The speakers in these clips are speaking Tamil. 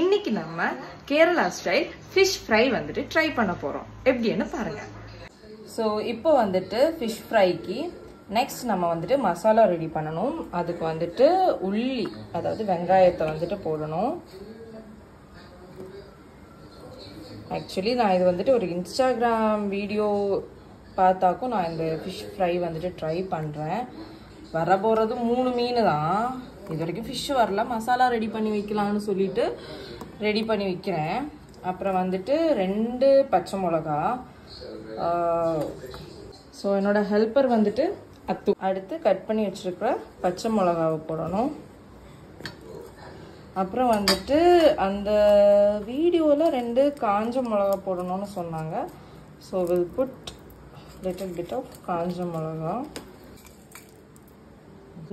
இன்னைக்கு நம்ம கேரளா ஸ்டைல் ஃபிஷ் ஃப்ரை வந்துட்டு ட்ரை பண்ண போறோம். எப்படின்னு பாருங்க. ஸோ இப்போ வந்துட்டு ஃபிஷ் ஃப்ரைக்கு நெக்ஸ்ட் நம்ம வந்துட்டு மசாலா ரெடி பண்ணணும். அதுக்கு வந்துட்டு உள்ளி, அதாவது வெங்காயத்தை வந்துட்டு போடணும். ஆக்சுவலி நான் இது வந்துட்டு ஒரு இன்ஸ்டாகிராம் வீடியோ பார்த்தாக்கும் நான் இந்த ஃபிஷ் ஃப்ரை வந்துட்டு ட்ரை பண்ணுறேன். வர போகிறது 3 மீன் தான். இது வரைக்கும் ஃபிஷ் வரல, மசாலா ரெடி பண்ணி வைக்கலான்னு சொல்லிட்டு ரெடி பண்ணி வைக்கிறேன். அப்புறம் வந்துட்டு 2 பச்சை மிளகா. ஸோ என்னோட ஹெல்ப்பர் வந்துட்டு அடுத்து கட் பண்ணி வச்சுருக்கிற பச்சை மிளகாவை போடணும். அப்புறம் வந்துட்டு அந்த வீடியோவில் 2 காஞ்ச மிளகா போடணும்னு சொன்னாங்க. So will put little bit of காஞ்ச மிளகா.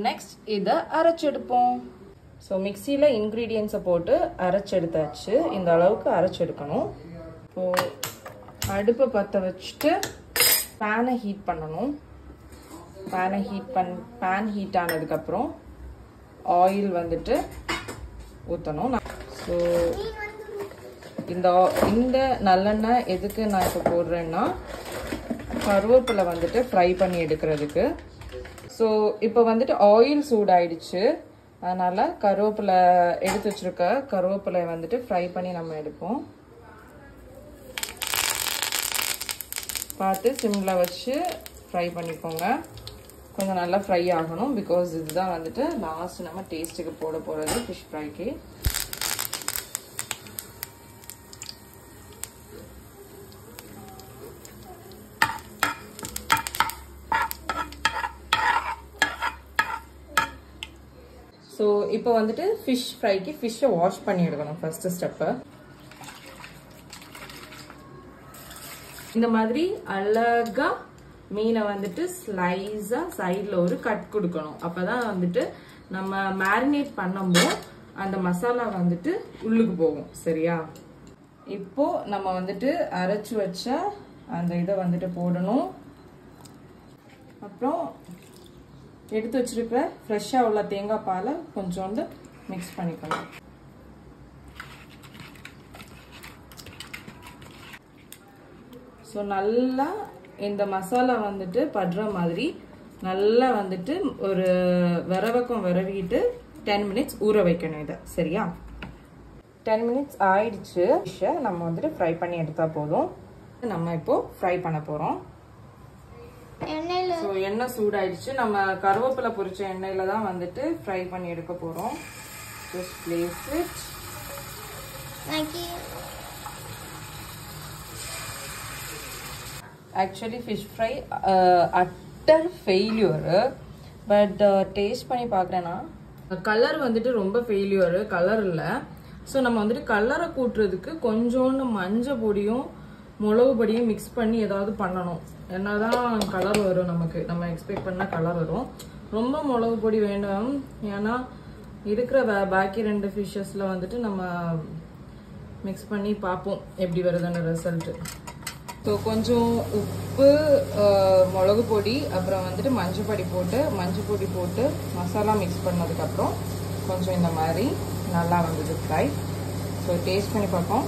நெக்ஸ்ட் இதை அரைச்செடுப்போம். ஸோ மிக்சியில் இன்க்ரீடியன்ஸை போட்டு அரைச்செடுத்தாச்சு. இந்த அளவுக்கு அரைச்செடுக்கணும். ஸோ அடுப்பை பற்ற வச்சுட்டு பேனை ஹீட் பண்ணணும். பேன் ஹீட் ஆனதுக்கப்புறம் ஆயில் வந்துட்டு ஊற்றணும். ஸோ இந்த நல்லெண்ணெய் எதுக்கு நான் இப்போ போடுறேன்னா கருவேப்பிலை வந்துட்டு ஃப்ரை பண்ணி எடுக்கிறதுக்கு. ஸோ இப்போ வந்துட்டு ஆயில் சூடாயிடுச்சு, அதனால் கருவேப்பிலை எடுத்து வச்சுருக்க கருவேப்பிலை வந்துட்டு ஃப்ரை பண்ணி நம்ம எடுப்போம். பார்த்து சிம்மில் வச்சு ஃப்ரை பண்ணிக்கோங்க. கொஞ்சம் நல்லா ஃப்ரை ஆகணும். பிகாஸ் இதுதான் வந்துட்டு லாஸ்ட் நம்ம டேஸ்ட்டுக்கு போட போகிறது ஃபிஷ் ஃப்ரைக்கு. ஸோ இப்போ வந்துட்டு ஃபிஷ் ஃப்ரைக்கு ஃபிஷ்ஷை வாஷ் பண்ணி எடுக்கணும். ஃபர்ஸ்ட் ஸ்டெப்பு இந்த மாதிரி அழகா மீனை வந்துட்டு ஸ்லைஸா சைடில் ஒரு கட் கொடுக்கணும். அப்பதான் வந்துட்டு நம்ம மேரினேட் பண்ணும்போது அந்த மசாலா வந்துட்டு உள்ளுக்கு போகும். சரியா? இப்போ நம்ம வந்துட்டு அரைச்சு வச்ச அந்த இதை வந்துட்டு போடணும். அப்புறம் எடுத்து வச்சிருக்கிற ஃப்ரெஷ்ஷாக உள்ள தேங்காய் பாலை கொஞ்சோண்டு மிக்ஸ் பண்ணிக்கணும். ஸோ நல்லா இந்த மசாலா வந்துட்டு படுற மாதிரி நல்லா வந்துட்டு ஒரு விரவக்கம் விரவிட்டு 10 மினிட்ஸ் ஊற வைக்கணும் இதை. சரியா? 10 மினிட்ஸ் ஆயிடுச்சு. ஃபிஷ்ஷை நம்ம வந்துட்டு ஃப்ரை பண்ணி எடுத்தா போதும். நம்ம இப்போ ஃப்ரை பண்ண போகிறோம். ஸோ எண்ணெய் சூடாயிடுச்சு. நம்ம கருவேப்பிலை பொரிச்ச எண்ணெயில தான் வந்துட்டு ஃப்ரை பண்ணி எடுக்க போகிறோம். Just place it. Actually fish fry utter failure. But taste பண்ணி பார்க்குறேன்னா கலர் வந்துட்டு ரொம்ப ஃபெயிலியரு, கலர் இல்லை. ஸோ நம்ம வந்துட்டு கலரை கூட்டுறதுக்கு கொஞ்சோண்டு மஞ்சள் பொடியும் மிளகு பொடியும் மிக்ஸ் பண்ணி ஏதாவது பண்ணணும். என்னதான் கலர் வரும் நமக்கு, நம்ம எக்ஸ்பெக்ட் பண்ண கலர் வரும். ரொம்ப மிளகு பொடி வேண்டாம், ஏன்னா இருக்கிற பாக்கி 2 ஃபிஷ்ஷஸில் வந்துட்டு நம்ம மிக்ஸ் பண்ணி பார்ப்போம் எப்படி வருதுன்னு ரிசல்ட்டு. ஸோ கொஞ்சம் உப்பு, மிளகு பொடி, அப்புறம் வந்துட்டு மஞ்சள் பொடி போட்டு மசாலா மிக்ஸ் பண்ணதுக்கப்புறம் கொஞ்சம் இந்த மாதிரி நல்லா வந்தது ஃப்ரை. ஸோ டேஸ்ட் பண்ணி பார்ப்போம்.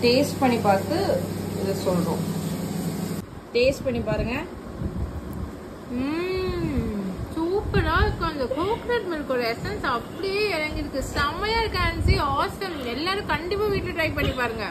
டேஸ்ட் பண்ணி பார்த்து இது சொல்கிறோம். டேஸ்ட் பண்ணி பாருங்க. சூப்பரா இருக்கும். அந்த கோகனட் மில்கோட எசன்ஸ் அப்படியே இறங்கிருக்கு. செம்மையா இருக்கு. ஆன்சி ஆசம். எல்லாரும் கண்டிப்பா வீட்டுல ட்ரை பண்ணி பாருங்க.